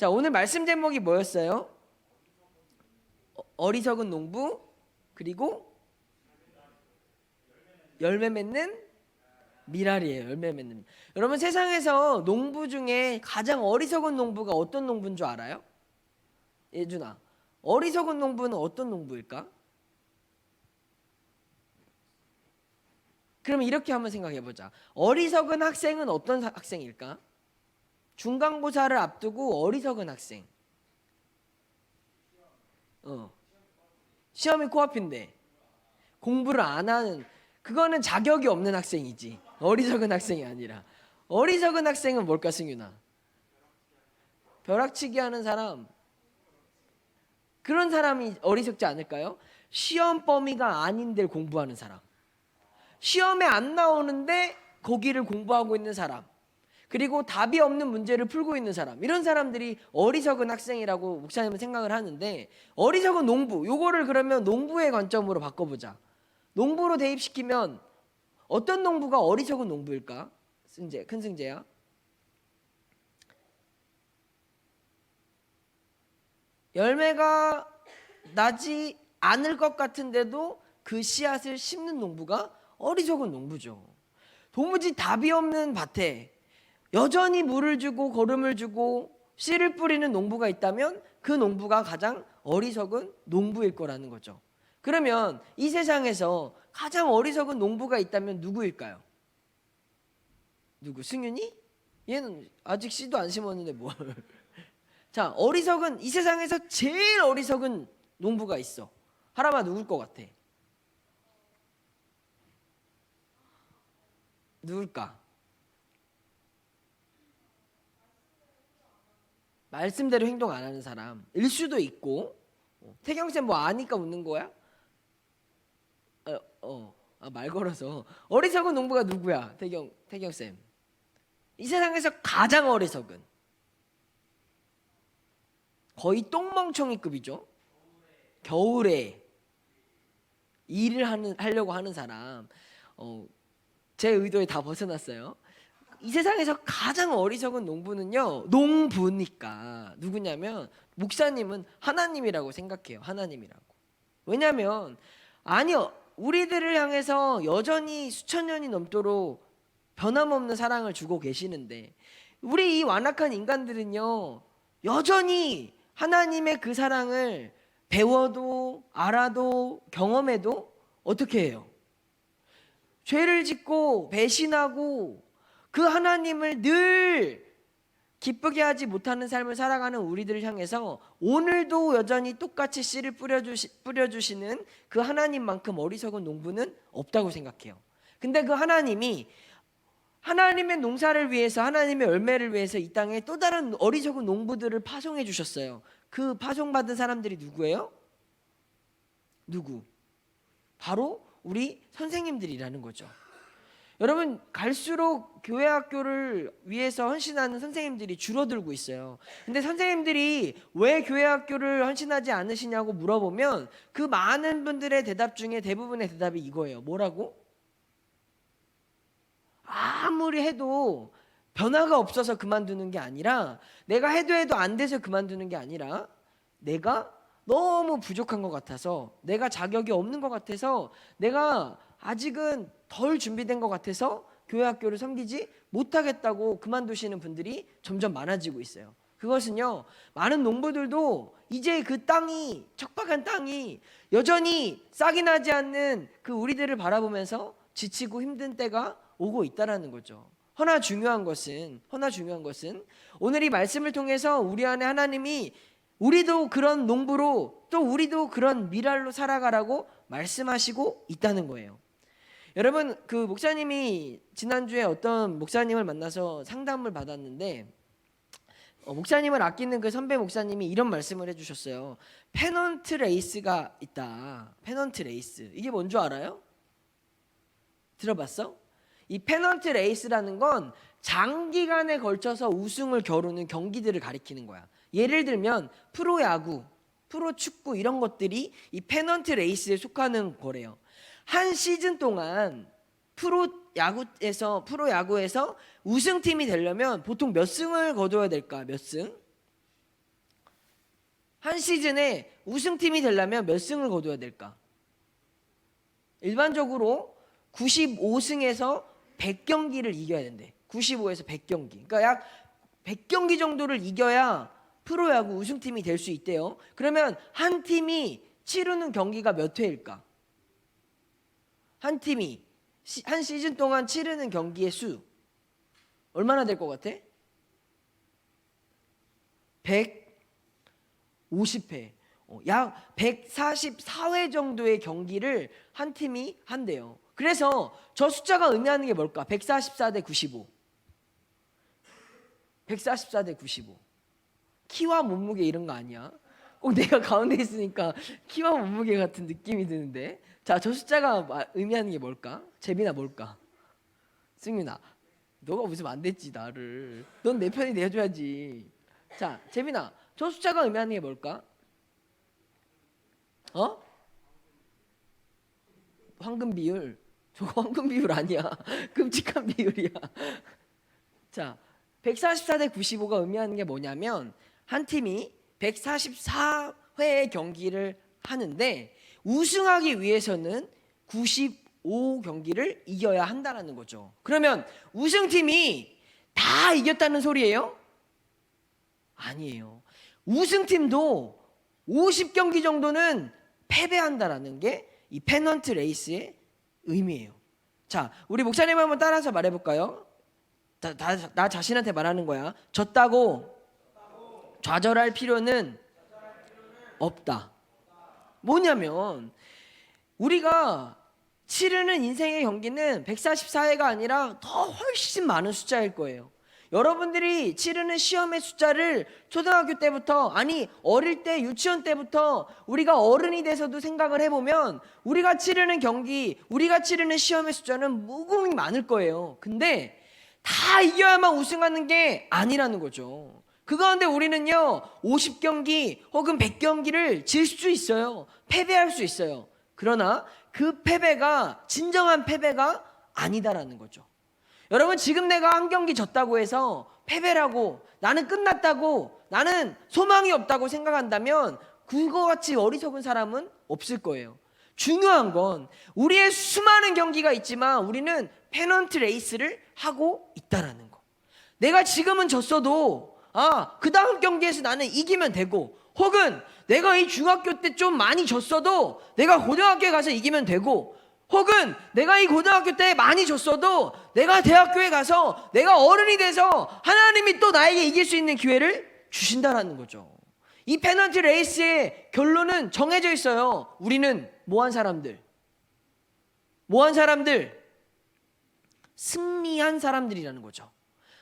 자, 오늘 말씀 제목이 뭐였어요? 어리석은 농부, 그리고 열매 맺는 미랄이에요. 열매 맺는. 여러분, 세상에서 농부 중에 가장 어리석은 농부가 어떤 농부인 줄 알아요? 예준아, 어리석은 농부는 어떤 농부일까? 그러면 이렇게 한번 생각해 보자. 어리석은 학생은 어떤 학생일까? 중간고사를 앞두고 어리석은 학생. 시험이 코앞인데 공부를 안 하는, 그거는 자격이 없는 학생이지, 어리석은 학생이 아니라. 어리석은 학생은 뭘까, 승윤아? 벼락치기 하는 사람. 그런 사람이 어리석지 않을까요? 시험 범위가 아닌 데를 공부하는 사람, 시험에 안 나오는데 거기를 공부하고 있는 사람, 그리고 답이 없는 문제를 풀고 있는 사람, 이런 사람들이 어리석은 학생이라고 목사님은 생각을 하는데, 어리석은 농부, 요거를 그러면 농부의 관점으로 바꿔보자. 농부로 대입시키면 어떤 농부가 어리석은 농부일까? 큰 승재야. 열매가 나지 않을 것 같은데도 그 씨앗을 심는 농부가 어리석은 농부죠. 도무지 답이 없는 밭에 여전히 물을 주고 거름을 주고 씨를 뿌리는 농부가 있다면 그 농부가 가장 어리석은 농부일 거라는 거죠. 그러면 이 세상에서 가장 어리석은 농부가 있다면 누구일까요? 누구? 승윤이? 얘는 아직 씨도 안 심었는데 뭘. 자, 어리석은, 이 세상에서 제일 어리석은 농부가 있어. 하람아, 누굴 것 같아? 누굴까? 말씀대로 행동 안 하는 사람일 수도 있고. 태경쌤 뭐 아니까 웃는 거야? 말 걸어서. 어리석은 농부가 누구야? 태경쌤. 이 세상에서 가장 어리석은, 거의 똥멍청이급이죠. 겨울에 일을 하려고 하는 사람. 제 의도에 다 벗어났어요. 이 세상에서 가장 어리석은 농부는요, 농부니까 누구냐면 목사님은 하나님이라고 생각해요. 하나님이라고. 왜냐하면 우리들을 향해서 여전히 수천 년이 넘도록 변함없는 사랑을 주고 계시는데, 우리 이 완악한 인간들은요, 여전히 하나님의 그 사랑을 배워도 알아도 경험해도 어떻게 해요? 죄를 짓고 배신하고 그 하나님을 늘 기쁘게 하지 못하는 삶을 살아가는 우리들을 향해서 오늘도 여전히 똑같이 씨를 뿌려주시는 그 하나님만큼 어리석은 농부는 없다고 생각해요. 근데 그 하나님이 하나님의 농사를 위해서, 하나님의 열매를 위해서 이 땅에 또 다른 어리석은 농부들을 파송해 주셨어요. 그 파송받은 사람들이 누구예요? 누구? 바로 우리 선생님들이라는 거죠. 여러분, 갈수록 교회 학교를 위해서 헌신하는 선생님들이 줄어들고 있어요. 근데 선생님들이 왜 교회 학교를 헌신하지 않으시냐고 물어보면 그 많은 분들의 대답 중에 대부분의 대답이 이거예요. 뭐라고? 아무리 해도 변화가 없어서 그만두는 게 아니라, 내가 해도 안 돼서 그만두는 게 아니라, 내가 너무 부족한 것 같아서, 내가 자격이 없는 것 같아서, 내가 아직은 덜 준비된 것 같아서 교회 학교를 섬기지 못하겠다고 그만두시는 분들이 점점 많아지고 있어요. 그것은요, 많은 농부들도 이제 그 땅이, 척박한 땅이 여전히 싹이 나지 않는 그 우리들을 바라보면서 지치고 힘든 때가 오고 있다라는 거죠. 허나 중요한 것은 오늘 이 말씀을 통해서 우리 안에 하나님이 우리도 그런 농부로, 또 우리도 그런 미랄로 살아가라고 말씀하시고 있다는 거예요. 여러분, 그 목사님이 지난주에 어떤 목사님을 만나서 상담을 받았는데, 목사님을 아끼는 그 선배 목사님이 이런 말씀을 해주셨어요. 페넌트 레이스가 있다. 페넌트 레이스. 이게 뭔 줄 알아요? 들어봤어? 이 페넌트 레이스라는 건 장기간에 걸쳐서 우승을 겨루는 경기들을 가리키는 거야. 예를 들면 프로야구, 프로축구 이런 것들이 이 페넌트 레이스에 속하는 거래요. 한 시즌 동안 프로야구에서 우승팀이 되려면 보통 몇 승을 거둬야 될까? 몇 승? 한 시즌에 우승팀이 되려면 몇 승을 거둬야 될까? 일반적으로 95승에서 100경기를 이겨야 된대. 95에서 100경기. 그러니까 약 100경기 정도를 이겨야 프로야구 우승팀이 될 수 있대요. 그러면 한 팀이 치르는 경기가 몇 회일까? 한 팀이 한 시즌 동안 치르는 경기의 수 얼마나 될 것 같아? 150회. 약 144회 정도의 경기를 한 팀이 한대요. 그래서 저 숫자가 의미하는 게 뭘까? 144 대 95. 144 대 95. 키와 몸무게 이런 거 아니야? 꼭 내가 가운데 있으니까 키와 몸무게 같은 느낌이 드는데. 자, 저 숫자가 의미하는 게 뭘까? 재민아 뭘까? 승민아, 너가 웃으면 안 됐지 나를. 넌 내 편이 내줘야지. 자, 재민아, 저 숫자가 의미하는 게 뭘까? 황금 비율. 저거 황금 비율 아니야. 끔찍한 비율이야. 자, 144 대 95가 의미하는 게 뭐냐면 한 팀이 144회의 경기를 하는데 우승하기 위해서는 95경기를 이겨야 한다는 거죠. 그러면 우승팀이 다 이겼다는 소리예요? 아니에요. 우승팀도 50경기 정도는 패배한다라는 게 이 페넌트 레이스의 의미예요. 자, 우리 목사님 한번 따라서 말해볼까요? 나 자신한테 말하는 거야. 졌다고 좌절할 필요는 없다. 뭐냐면 우리가 치르는 인생의 경기는 144회가 아니라 더 훨씬 많은 숫자일 거예요. 여러분들이 치르는 시험의 숫자를 초등학교 때부터, 아니 어릴 때 유치원 때부터 우리가 어른이 돼서도 생각을 해보면 우리가 치르는 경기, 우리가 치르는 시험의 숫자는 무궁히 많을 거예요. 근데 다 이겨야만 우승하는 게 아니라는 거죠. 그 가운데 우리는요 50경기 혹은 100경기를 질 수 있어요. 패배할 수 있어요. 그러나 그 패배가 진정한 패배가 아니다라는 거죠. 여러분, 지금 내가 한 경기 졌다고 해서 패배라고, 나는 끝났다고, 나는 소망이 없다고 생각한다면 그거 같이 어리석은 사람은 없을 거예요. 중요한 건 우리의 수많은 경기가 있지만 우리는 페넌트 레이스를 하고 있다라는 거. 내가 지금은 졌어도 그 다음 경기에서 나는 이기면 되고, 혹은 내가 이 중학교 때 좀 많이 졌어도 내가 고등학교에 가서 이기면 되고, 혹은 내가 이 고등학교 때 많이 졌어도 내가 대학교에 가서 내가 어른이 돼서 하나님이 또 나에게 이길 수 있는 기회를 주신다라는 거죠. 이 페넌트 레이스의 결론은 정해져 있어요. 우리는 뭐한 사람들? 뭐한 사람들? 승리한 사람들이라는 거죠.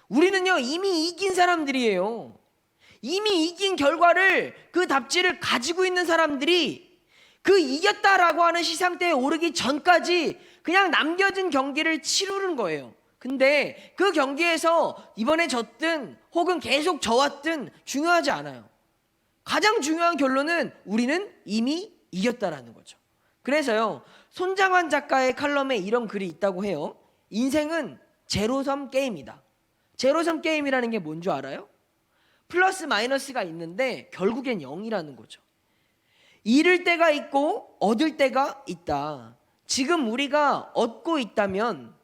우리는요 이미 이긴 사람들이에요. 이미 이긴 결과를, 그 답지를 가지고 있는 사람들이 그 이겼다라고 하는 시상대에 오르기 전까지 그냥 남겨진 경기를 치르는 거예요. 근데 그 경기에서 이번에 졌든 혹은 계속 져왔든 중요하지 않아요. 가장 중요한 결론은 우리는 이미 이겼다라는 거죠. 그래서요 손장환 작가의 칼럼에 이런 글이 있다고 해요. 인생은 제로섬 게임이다. 제로섬 게임이라는 게 뭔 줄 알아요? 플러스 마이너스가 있는데 결국엔 0이라는 거죠. 잃을 때가 있고 얻을 때가 있다. 지금 우리가 얻고 있다면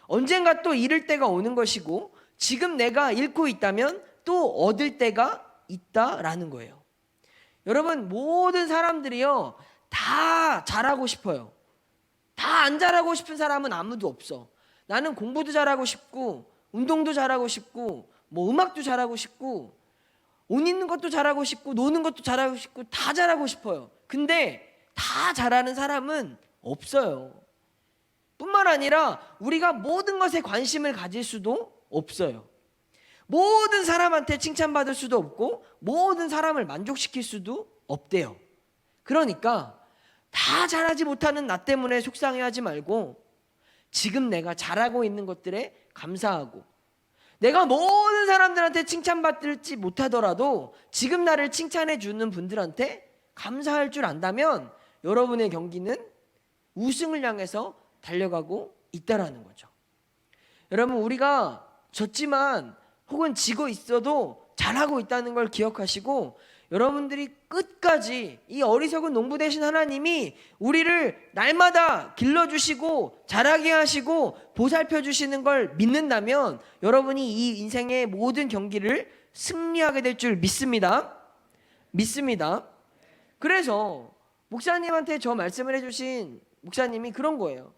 언젠가 또 잃을 때가 오는 것이고, 지금 내가 잃고 있다면 또 얻을 때가 있다라는 거예요. 여러분, 모든 사람들이요 다 잘하고 싶어요. 다 안 잘하고 싶은 사람은 아무도 없어. 나는 공부도 잘하고 싶고 운동도 잘하고 싶고 뭐 음악도 잘하고 싶고 옷 입는 것도 잘하고 싶고 노는 것도 잘하고 싶고 다 잘하고 싶어요. 근데 다 잘하는 사람은 없어요. 뿐만 아니라 우리가 모든 것에 관심을 가질 수도 없어요. 모든 사람한테 칭찬받을 수도 없고 모든 사람을 만족시킬 수도 없대요. 그러니까 다 잘하지 못하는 나 때문에 속상해하지 말고 지금 내가 잘하고 있는 것들에 감사하고, 내가 모든 사람들한테 칭찬받지 못하더라도 지금 나를 칭찬해 주는 분들한테 감사할 줄 안다면 여러분의 경기는 우승을 향해서 달려가고 있다라는 거죠. 여러분, 우리가 졌지만 혹은 지고 있어도 잘하고 있다는 걸 기억하시고, 여러분들이 끝까지 이 어리석은 농부 되신 하나님이 우리를 날마다 길러주시고 자라게 하시고 보살펴 주시는 걸 믿는다면 여러분이 이 인생의 모든 경기를 승리하게 될 줄 믿습니다. 믿습니다. 그래서 목사님한테 저 말씀을 해주신 목사님이 그런 거예요.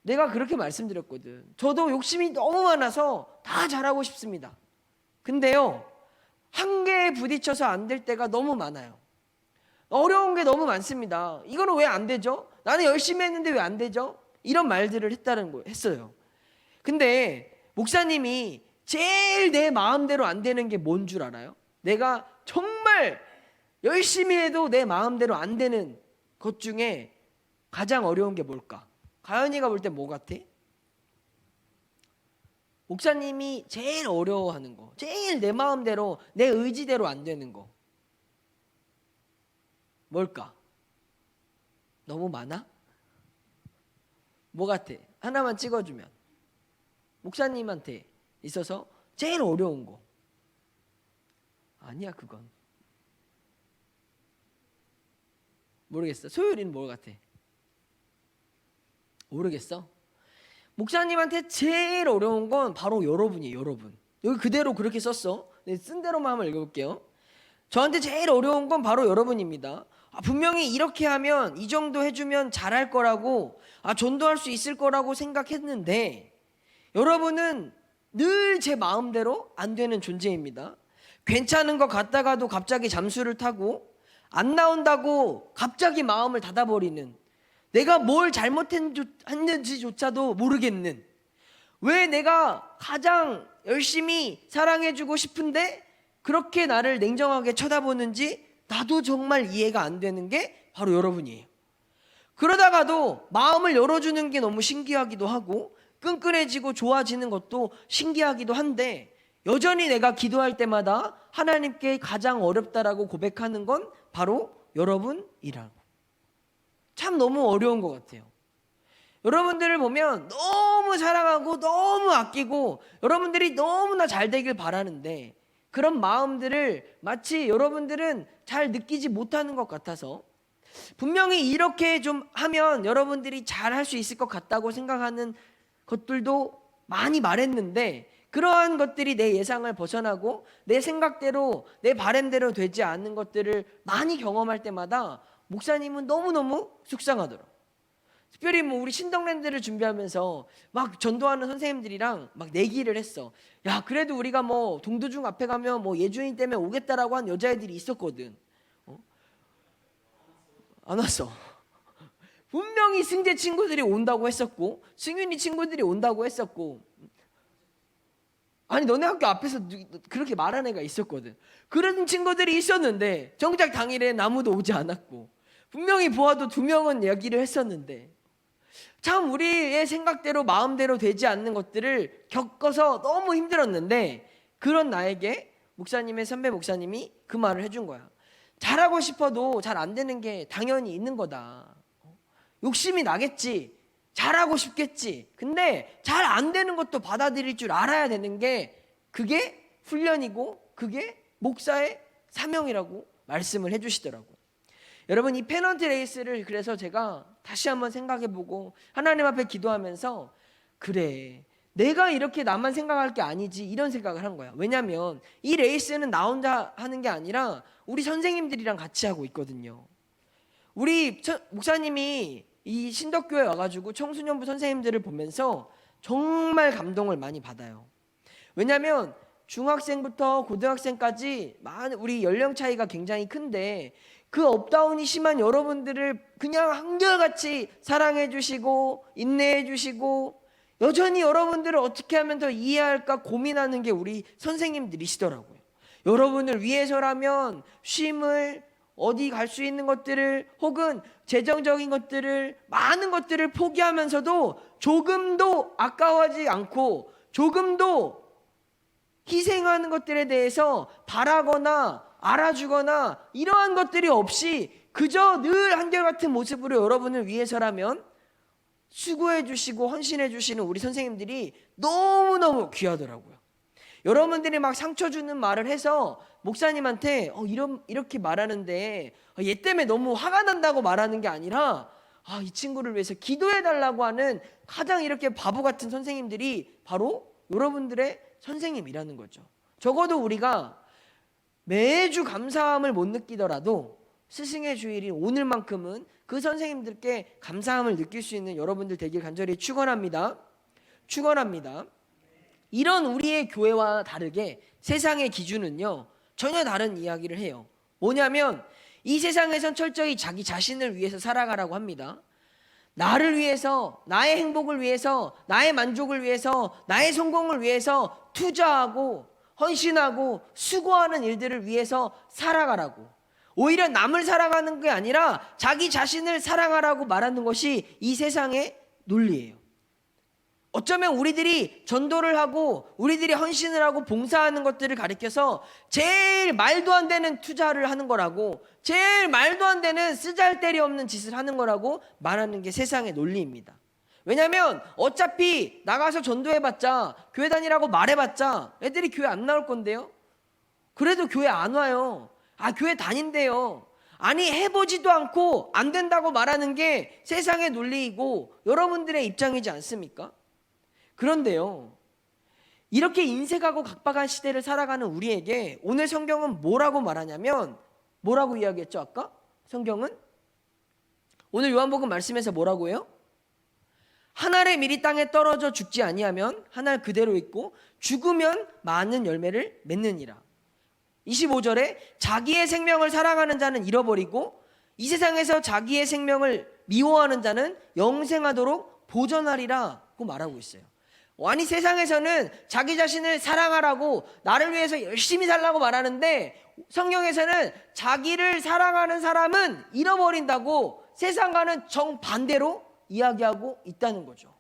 내가 그렇게 말씀드렸거든. 저도 욕심이 너무 많아서 다 잘하고 싶습니다. 근데요, 한계에 부딪혀서 안 될 때가 너무 많아요. 어려운 게 너무 많습니다. 이거는 왜 안 되죠? 나는 열심히 했는데 왜 안 되죠? 이런 말들을 했어요. 근데 목사님이 제일 내 마음대로 안 되는 게 뭔 줄 알아요? 내가 정말 열심히 해도 내 마음대로 안 되는 것 중에 가장 어려운 게 뭘까? 가연이가 볼 때 뭐 같아? 목사님이 제일 어려워하는 거, 제일 내 마음대로 내 의지대로 안 되는 거 뭘까? 너무 많아? 뭐 같아? 하나만 찍어주면. 목사님한테 있어서 제일 어려운 거. 아니야, 그건 모르겠어. 소율이는 뭐 같아? 모르겠어? 목사님한테 제일 어려운 건 바로 여러분이에요. 여러분. 여기 그대로 그렇게 썼어. 쓴 대로만 한번 읽어볼게요. 저한테 제일 어려운 건 바로 여러분입니다. 분명히 이렇게 하면 이 정도 해주면 잘할 거라고, 전도할 수 있을 거라고 생각했는데 여러분은 늘 제 마음대로 안 되는 존재입니다. 괜찮은 것 같다가도 갑자기 잠수를 타고, 안 나온다고 갑자기 마음을 닫아버리는, 내가 뭘 잘못했는지조차도 모르겠는, 왜 내가 가장 열심히 사랑해주고 싶은데 그렇게 나를 냉정하게 쳐다보는지 나도 정말 이해가 안 되는 게 바로 여러분이에요. 그러다가도 마음을 열어주는 게 너무 신기하기도 하고 끈끈해지고 좋아지는 것도 신기하기도 한데, 여전히 내가 기도할 때마다 하나님께 가장 어렵다라고 고백하는 건 바로 여러분이라고. 참 너무 어려운 것 같아요. 여러분들을 보면 너무 사랑하고 너무 아끼고 여러분들이 너무나 잘 되길 바라는데, 그런 마음들을 마치 여러분들은 잘 느끼지 못하는 것 같아서, 분명히 이렇게 좀 하면 여러분들이 잘 할 수 있을 것 같다고 생각하는 것들도 많이 말했는데, 그러한 것들이 내 예상을 벗어나고 내 생각대로 내 바램대로 되지 않는 것들을 많이 경험할 때마다 목사님은 너무너무 속상하더라고요. 특별히 우리 신덕랜드를 준비하면서 막 전도하는 선생님들이랑 막 내기를 했어. 야, 그래도 우리가 동두중 앞에 가면 예준이 때문에 오겠다라고 한 여자애들이 있었거든. 안 왔어. 분명히 승재 친구들이 온다고 했었고 승윤이 친구들이 온다고 했었고, 아니 너네 학교 앞에서 그렇게 말한 애가 있었거든. 그런 친구들이 있었는데 정작 당일에 아무도 오지 않았고, 분명히 보아도 2명은 얘기를 했었는데, 참 우리의 생각대로 마음대로 되지 않는 것들을 겪어서 너무 힘들었는데, 그런 나에게 목사님의 선배 목사님이 그 말을 해준 거야. 잘하고 싶어도 잘 안 되는 게 당연히 있는 거다. 욕심이 나겠지, 잘하고 싶겠지. 근데 잘 안 되는 것도 받아들일 줄 알아야 되는 게, 그게 훈련이고 그게 목사의 사명이라고 말씀을 해주시더라고요. 여러분, 이 페넌트 레이스를 그래서 제가 다시 한번 생각해보고 하나님 앞에 기도하면서, 그래, 내가 이렇게 나만 생각할 게 아니지, 이런 생각을 한 거야. 왜냐하면 이 레이스는 나 혼자 하는 게 아니라 우리 선생님들이랑 같이 하고 있거든요. 우리 목사님이 이 신덕교회 와가지고 청소년부 선생님들을 보면서 정말 감동을 많이 받아요. 왜냐하면 중학생부터 고등학생까지 우리 연령 차이가 굉장히 큰데, 그 업다운이 심한 여러분들을 그냥 한결같이 사랑해 주시고 인내해 주시고, 여전히 여러분들을 어떻게 하면 더 이해할까 고민하는 게 우리 선생님들이시더라고요. 여러분을 위해서라면 쉼을, 어디 갈 수 있는 것들을, 혹은 재정적인 것들을, 많은 것들을 포기하면서도 조금도 아까워하지 않고 조금도 희생하는 것들에 대해서 바라거나 알아주거나 이러한 것들이 없이 그저 늘 한결같은 모습으로 여러분을 위해서라면 수고해 주시고 헌신해 주시는 우리 선생님들이 너무너무 귀하더라고요. 여러분들이 막 상처 주는 말을 해서 목사님한테 이렇게 말하는데 얘 때문에 너무 화가 난다고 말하는 게 아니라 이 친구를 위해서 기도해 달라고 하는 가장 이렇게 바보 같은 선생님들이 바로 여러분들의 선생님이라는 거죠. 적어도 우리가 매주 감사함을 못 느끼더라도 스승의 주일인 오늘만큼은 그 선생님들께 감사함을 느낄 수 있는 여러분들 되길 간절히 축원합니다. 이런 우리의 교회와 다르게 세상의 기준은요 전혀 다른 이야기를 해요. 뭐냐면 이 세상에선 철저히 자기 자신을 위해서 살아가라고 합니다. 나를 위해서, 나의 행복을 위해서, 나의 만족을 위해서, 나의 성공을 위해서 투자하고 헌신하고 수고하는 일들을 위해서 살아가라고. 오히려 남을 사랑하는 게 아니라 자기 자신을 사랑하라고 말하는 것이 이 세상의 논리예요. 어쩌면 우리들이 전도를 하고 우리들이 헌신을 하고 봉사하는 것들을 가리켜서 제일 말도 안 되는 투자를 하는 거라고, 제일 말도 안 되는 쓰잘데리 없는 짓을 하는 거라고 말하는 게 세상의 논리입니다. 왜냐하면 어차피 나가서 전도해봤자, 교회 다니라고 말해봤자 애들이 교회 안 나올 건데요. 그래도 교회 안 와요. 교회 다닌대요. 아니, 해보지도 않고 안 된다고 말하는 게 세상의 논리이고 여러분들의 입장이지 않습니까? 그런데요, 이렇게 인색하고 각박한 시대를 살아가는 우리에게 오늘 성경은 뭐라고 말하냐면, 뭐라고 이야기했죠 아까? 성경은 오늘 요한복음 말씀에서 뭐라고 해요? 한 알의 밀이 땅에 떨어져 죽지 아니하면 한 알 그대로 있고 죽으면 많은 열매를 맺느니라. 25절에 자기의 생명을 사랑하는 자는 잃어버리고 이 세상에서 자기의 생명을 미워하는 자는 영생하도록 보전하리라고 말하고 있어요. 아니, 세상에서는 자기 자신을 사랑하라고 나를 위해서 열심히 살라고 말하는데 성경에서는 자기를 사랑하는 사람은 잃어버린다고 세상과는 정반대로 이야기하고 있다는 거죠.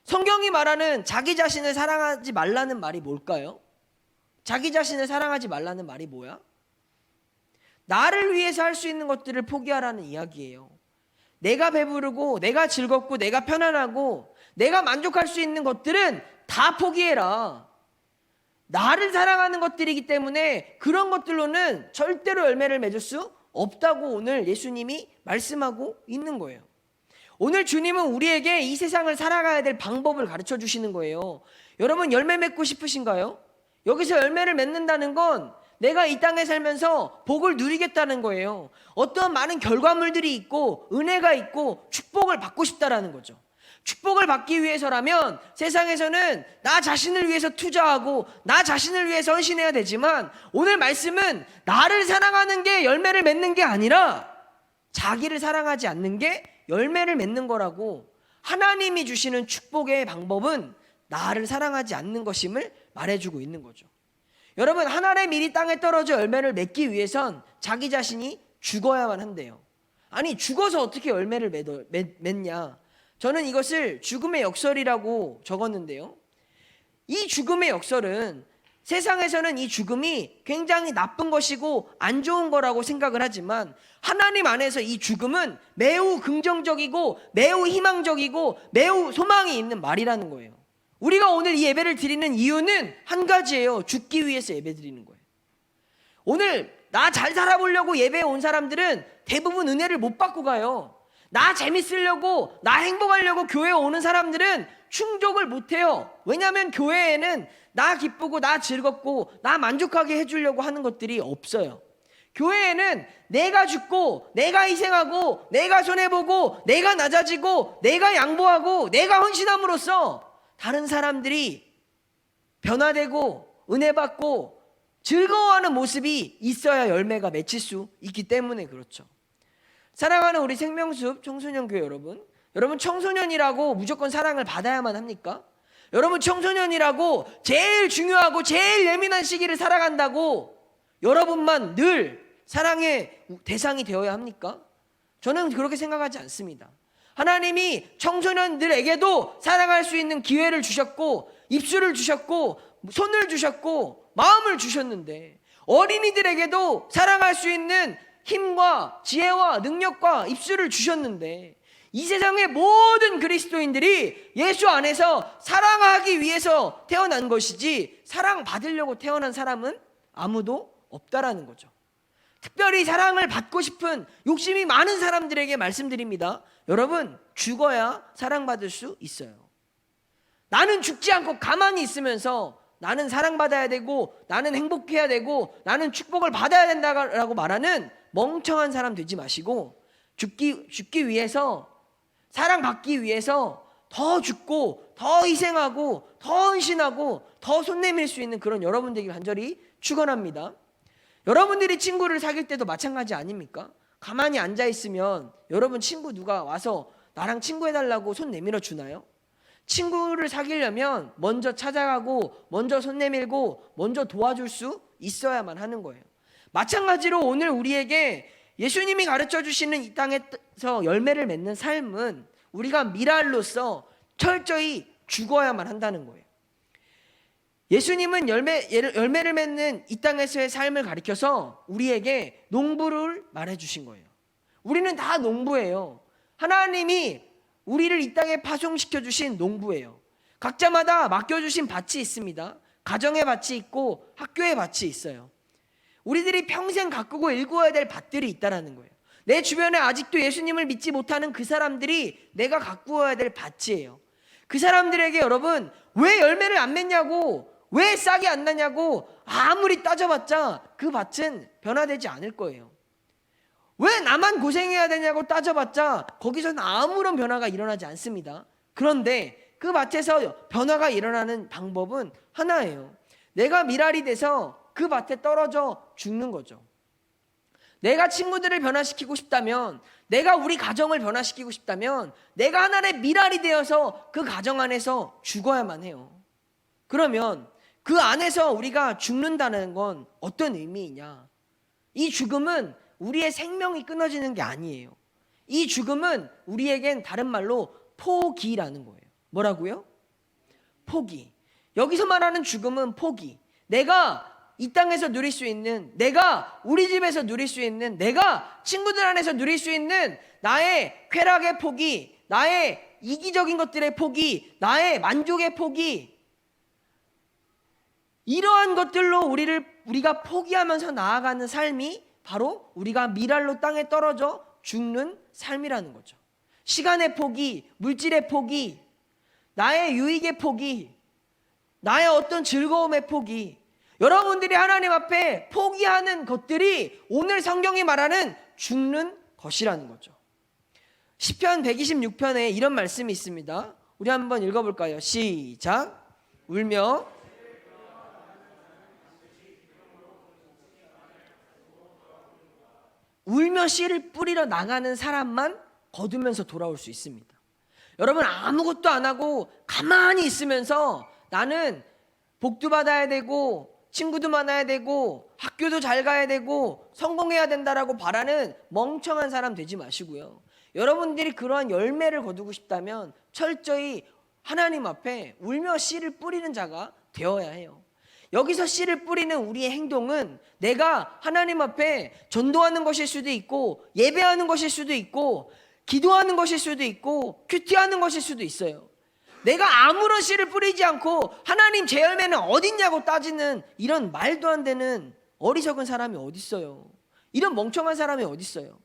성경이 말하는 자기 자신을 사랑하지 말라는 말이 뭘까요? 자기 자신을 사랑하지 말라는 말이 뭐야? 나를 위해서 할 수 있는 것들을 포기하라는 이야기예요. 내가 배부르고 내가 즐겁고 내가 편안하고 내가 만족할 수 있는 것들은 다 포기해라. 나를 사랑하는 것들이기 때문에 그런 것들로는 절대로 열매를 맺을 수 없다고 오늘 예수님이 말씀하고 있는 거예요. 오늘 주님은 우리에게 이 세상을 살아가야 될 방법을 가르쳐 주시는 거예요. 여러분, 열매 맺고 싶으신가요? 여기서 열매를 맺는다는 건 내가 이 땅에 살면서 복을 누리겠다는 거예요. 어떤 많은 결과물들이 있고 은혜가 있고 축복을 받고 싶다라는 거죠. 축복을 받기 위해서라면 세상에서는 나 자신을 위해서 투자하고 나 자신을 위해서 헌신해야 되지만 오늘 말씀은 나를 사랑하는 게 열매를 맺는 게 아니라 자기를 사랑하지 않는 게 열매를 맺는 거라고, 하나님이 주시는 축복의 방법은 나를 사랑하지 않는 것임을 말해주고 있는 거죠. 여러분, 한 알의 밀이 땅에 떨어져 열매를 맺기 위해선 자기 자신이 죽어야만 한대요. 아니, 죽어서 어떻게 열매를 맺냐? 저는 이것을 죽음의 역설이라고 적었는데요. 이 죽음의 역설은 세상에서는 이 죽음이 굉장히 나쁜 것이고 안 좋은 거라고 생각을 하지만 하나님 안에서 이 죽음은 매우 긍정적이고 매우 희망적이고 매우 소망이 있는 말이라는 거예요. 우리가 오늘 이 예배를 드리는 이유는 한 가지예요. 죽기 위해서 예배 드리는 거예요. 오늘 나 잘 살아보려고 예배에 온 사람들은 대부분 은혜를 못 받고 가요. 나 재밌으려고, 나 행복하려고 교회에 오는 사람들은 충족을 못 해요. 왜냐하면 교회에는 나 기쁘고 나 즐겁고 나 만족하게 해주려고 하는 것들이 없어요. 교회에는 내가 죽고 내가 희생하고 내가 손해보고 내가 낮아지고 내가 양보하고 내가 헌신함으로써 다른 사람들이 변화되고 은혜받고 즐거워하는 모습이 있어야 열매가 맺힐 수 있기 때문에 그렇죠. 사랑하는 우리 생명숲 청소년교회 여러분 청소년이라고 무조건 사랑을 받아야만 합니까? 여러분, 청소년이라고 제일 중요하고 제일 예민한 시기를 살아간다고 여러분만 늘 사랑의 대상이 되어야 합니까? 저는 그렇게 생각하지 않습니다. 하나님이 청소년들에게도 사랑할 수 있는 기회를 주셨고 입술을 주셨고 손을 주셨고 마음을 주셨는데 어린이들에게도 사랑할 수 있는 힘과 지혜와 능력과 입술을 주셨는데 이 세상의 모든 그리스도인들이 예수 안에서 사랑하기 위해서 태어난 것이지 사랑받으려고 태어난 사람은 아무도 없다라는 거죠. 특별히 사랑을 받고 싶은 욕심이 많은 사람들에게 말씀드립니다. 여러분, 죽어야 사랑받을 수 있어요. 나는 죽지 않고 가만히 있으면서 나는 사랑받아야 되고 나는 행복해야 되고 나는 축복을 받아야 된다라고 말하는 멍청한 사람 되지 마시고 죽기 위해서, 사랑받기 위해서 더 죽고 더 희생하고 더 헌신하고 더 손 내밀 수 있는 그런 여러분 되길 간절히 축원합니다. 여러분들이 친구를 사귈 때도 마찬가지 아닙니까? 가만히 앉아있으면 여러분 친구 누가 와서 나랑 친구 해달라고 손 내밀어 주나요? 친구를 사귀려면 먼저 찾아가고 먼저 손 내밀고 먼저 도와줄 수 있어야만 하는 거예요. 마찬가지로 오늘 우리에게 예수님이 가르쳐 주시는 이 땅에서 열매를 맺는 삶은 우리가 미랄로서 철저히 죽어야만 한다는 거예요. 예수님은 열매를 맺는 이 땅에서의 삶을 가리켜서 우리에게 농부를 말해 주신 거예요. 우리는 다 농부예요. 하나님이 우리를 이 땅에 파송시켜 주신 농부예요. 각자마다 맡겨주신 밭이 있습니다. 가정의 밭이 있고 학교의 밭이 있어요. 우리들이 평생 가꾸고 일구어야 될 밭들이 있다는 거예요. 내 주변에 아직도 예수님을 믿지 못하는 그 사람들이 내가 가꾸어야 될 밭이에요. 그 사람들에게 여러분, 왜 열매를 안 맺냐고, 왜 싹이 안 나냐고 아무리 따져봤자 그 밭은 변화되지 않을 거예요. 왜 나만 고생해야 되냐고 따져봤자 거기서는 아무런 변화가 일어나지 않습니다. 그런데 그 밭에서 변화가 일어나는 방법은 하나예요. 내가 미랄이 돼서 그 밭에 떨어져 죽는 거죠. 내가 친구들을 변화시키고 싶다면, 내가 우리 가정을 변화시키고 싶다면 내가 하나의 미랄이 되어서 그 가정 안에서 죽어야만 해요. 그러면 그 안에서 우리가 죽는다는 건 어떤 의미이냐? 이 죽음은 우리의 생명이 끊어지는 게 아니에요. 이 죽음은 우리에겐 다른 말로 포기라는 거예요. 뭐라고요? 포기. 여기서 말하는 죽음은 포기. 내가 이 땅에서 누릴 수 있는, 내가 우리 집에서 누릴 수 있는, 내가 친구들 안에서 누릴 수 있는 나의 쾌락의 포기, 나의 이기적인 것들의 포기, 나의 만족의 포기, 이러한 것들로 우리가 포기하면서 나아가는 삶이 바로 우리가 미랄로 땅에 떨어져 죽는 삶이라는 거죠. 시간의 포기, 물질의 포기, 나의 유익의 포기, 나의 어떤 즐거움의 포기, 여러분들이 하나님 앞에 포기하는 것들이 오늘 성경이 말하는 죽는 것이라는 거죠. 시편 126편에 이런 말씀이 있습니다. 우리 한번 읽어볼까요? 시작. 울며 씨를 뿌리러 나가는 사람만 거두면서 돌아올 수 있습니다. 여러분, 아무것도 안 하고 가만히 있으면서 나는 복도 받아야 되고 친구도 많아야 되고 학교도 잘 가야 되고 성공해야 된다라고 바라는 멍청한 사람 되지 마시고요. 여러분들이 그러한 열매를 거두고 싶다면 철저히 하나님 앞에 울며 씨를 뿌리는 자가 되어야 해요. 여기서 씨를 뿌리는 우리의 행동은 내가 하나님 앞에 전도하는 것일 수도 있고 예배하는 것일 수도 있고 기도하는 것일 수도 있고 큐티하는 것일 수도 있어요. 내가 아무런 씨를 뿌리지 않고 하나님 제 열매는 어딨냐고 따지는 이런 말도 안 되는 어리석은 사람이 어딨어요. 이런 멍청한 사람이 어딨어요.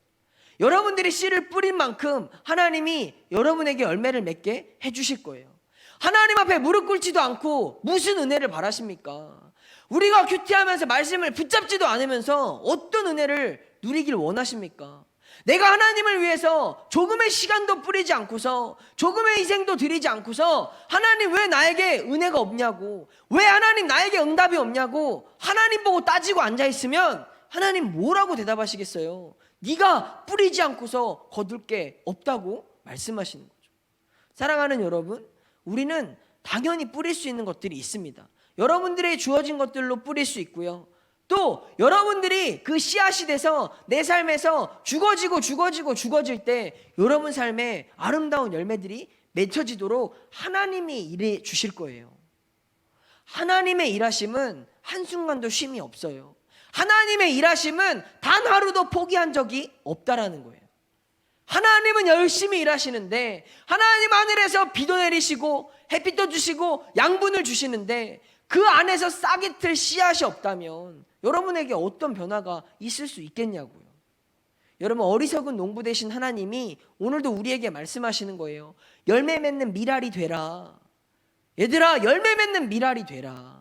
여러분들이 씨를 뿌린 만큼 하나님이 여러분에게 열매를 맺게 해주실 거예요. 하나님 앞에 무릎 꿇지도 않고 무슨 은혜를 바라십니까? 우리가 큐티하면서 말씀을 붙잡지도 않으면서 어떤 은혜를 누리길 원하십니까? 내가 하나님을 위해서 조금의 시간도 뿌리지 않고서 조금의 희생도 드리지 않고서 하나님 왜 나에게 은혜가 없냐고, 왜 하나님 나에게 응답이 없냐고 하나님 보고 따지고 앉아있으면 하나님 뭐라고 대답하시겠어요? 네가 뿌리지 않고서 거둘 게 없다고 말씀하시는 거죠. 사랑하는 여러분, 우리는 당연히 뿌릴 수 있는 것들이 있습니다. 여러분들의 주어진 것들로 뿌릴 수 있고요. 또 여러분들이 그 씨앗이 돼서 내 삶에서 죽어질 때 여러분 삶에 아름다운 열매들이 맺혀지도록 하나님이 일해 주실 거예요. 하나님의 일하심은 한순간도 쉼이 없어요. 하나님의 일하심은 단 하루도 포기한 적이 없다라는 거예요. 하나님은 열심히 일하시는데, 하나님 하늘에서 비도 내리시고 햇빛도 주시고 양분을 주시는데 그 안에서 싹이 틀 씨앗이 없다면 여러분에게 어떤 변화가 있을 수 있겠냐고요. 여러분, 어리석은 농부 되신 하나님이 오늘도 우리에게 말씀하시는 거예요. 열매 맺는 미랄이 되라. 얘들아, 열매 맺는 미랄이 되라.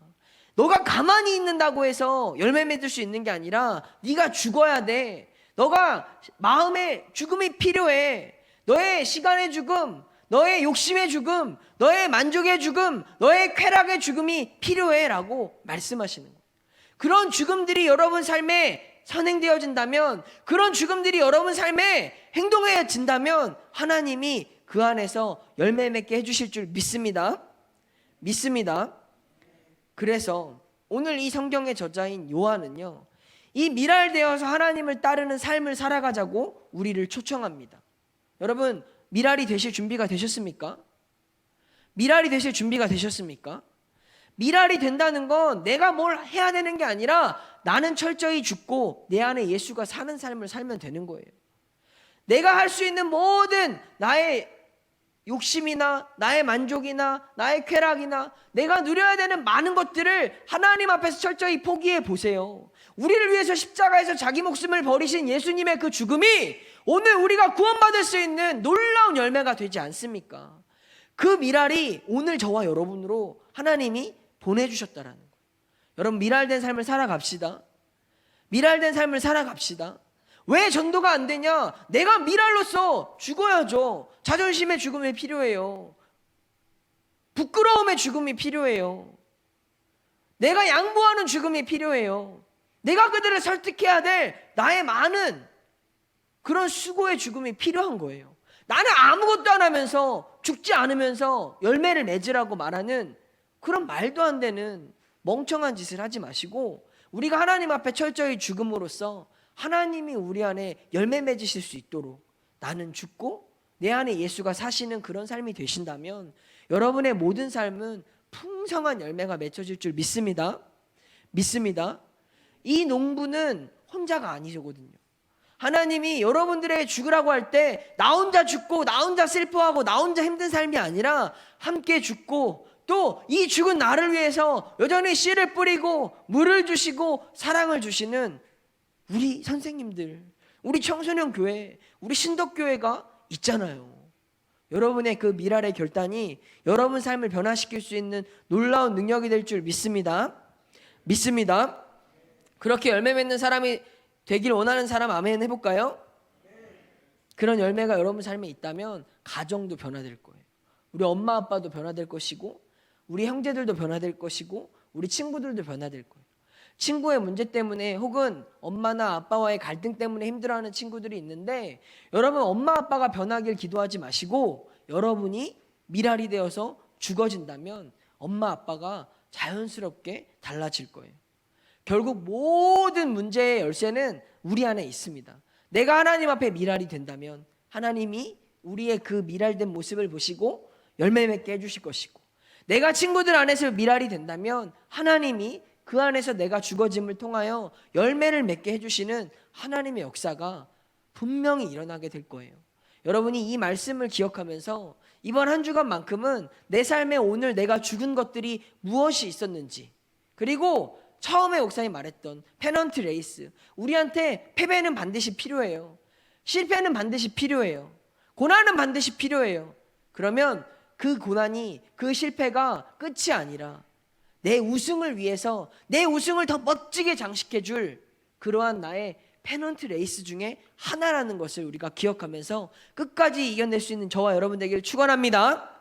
너가 가만히 있는다고 해서 열매 맺을 수 있는 게 아니라 네가 죽어야 돼. 너가 마음의 죽음이 필요해. 너의 시간의 죽음, 너의 욕심의 죽음, 너의 만족의 죽음, 너의 쾌락의 죽음이 필요해 라고 말씀하시는 거예요. 그런 죽음들이 여러분 삶에 선행되어진다면, 그런 죽음들이 여러분 삶에 행동해진다면 하나님이 그 안에서 열매 맺게 해주실 줄 믿습니다. 믿습니다. 그래서 오늘 이 성경의 저자인 요한은요, 이 미랄되어서 하나님을 따르는 삶을 살아가자고 우리를 초청합니다. 여러분, 미랄이 되실 준비가 되셨습니까? 미랄이 되실 준비가 되셨습니까? 미랄이 된다는 건 내가 뭘 해야 되는 게 아니라 나는 철저히 죽고 내 안에 예수가 사는 삶을 살면 되는 거예요. 내가 할 수 있는 모든 나의 욕심이나 나의 만족이나 나의 쾌락이나 내가 누려야 되는 많은 것들을 하나님 앞에서 철저히 포기해 보세요. 우리를 위해서 십자가에서 자기 목숨을 버리신 예수님의 그 죽음이 오늘 우리가 구원받을 수 있는 놀라운 열매가 되지 않습니까? 그 미랄이 오늘 저와 여러분으로 하나님이 보내주셨다라는 거예요. 여러분, 미랄된 삶을 살아갑시다. 미랄된 삶을 살아갑시다. 왜 전도가 안 되냐? 내가 미랄로서 죽어야죠. 자존심의 죽음이 필요해요. 부끄러움의 죽음이 필요해요. 내가 양보하는 죽음이 필요해요. 내가 그들을 설득해야 될 나의 많은 그런 수고의 죽음이 필요한 거예요. 나는 아무것도 안 하면서 죽지 않으면서 열매를 맺으라고 말하는 그런 말도 안 되는 멍청한 짓을 하지 마시고, 우리가 하나님 앞에 철저히 죽음으로써 하나님이 우리 안에 열매 맺으실 수 있도록 나는 죽고 내 안에 예수가 사시는 그런 삶이 되신다면 여러분의 모든 삶은 풍성한 열매가 맺혀질 줄 믿습니다. 믿습니다. 이 농부는 혼자가 아니거든요. 하나님이 여러분들에게 죽으라고 할 때 나 혼자 죽고 나 혼자 슬퍼하고 나 혼자 힘든 삶이 아니라 함께 죽고, 또 이 죽은 나를 위해서 여전히 씨를 뿌리고 물을 주시고 사랑을 주시는 우리 선생님들, 우리 청소년 교회, 우리 신덕교회가 있잖아요. 여러분의 그 미랄의 결단이 여러분 삶을 변화시킬 수 있는 놀라운 능력이 될 줄 믿습니다. 믿습니다. 그렇게 열매 맺는 사람이 되길 원하는 사람 아멘 해볼까요? 그런 열매가 여러분 삶에 있다면 가정도 변화될 거예요. 우리 엄마 아빠도 변화될 것이고, 우리 형제들도 변화될 것이고, 우리 친구들도 변화될 거예요. 친구의 문제 때문에 혹은 엄마나 아빠와의 갈등 때문에 힘들어하는 친구들이 있는데, 여러분 엄마 아빠가 변하길 기도하지 마시고 여러분이 미랄이 되어서 죽어진다면 엄마 아빠가 자연스럽게 달라질 거예요. 결국 모든 문제의 열쇠는 우리 안에 있습니다. 내가 하나님 앞에 미랄이 된다면 하나님이 우리의 그 미랄된 모습을 보시고 열매 맺게 해주실 것이고, 내가 친구들 안에서 미랄이 된다면 하나님이 그 안에서 내가 죽어짐을 통하여 열매를 맺게 해주시는 하나님의 역사가 분명히 일어나게 될 거예요. 여러분이 이 말씀을 기억하면서 이번 한 주간만큼은 내 삶에 오늘 내가 죽은 것들이 무엇이 있었는지, 그리고 처음에 목사님 말했던 페넌트 레이스, 우리한테 패배는 반드시 필요해요. 실패는 반드시 필요해요. 고난은 반드시 필요해요. 그러면 그 고난이, 그 실패가 끝이 아니라 내 우승을 위해서 내 우승을 더 멋지게 장식해 줄 그러한 나의 페넌트 레이스 중에 하나라는 것을 우리가 기억하면서 끝까지 이겨낼 수 있는 저와 여러분 되기를 축원합니다.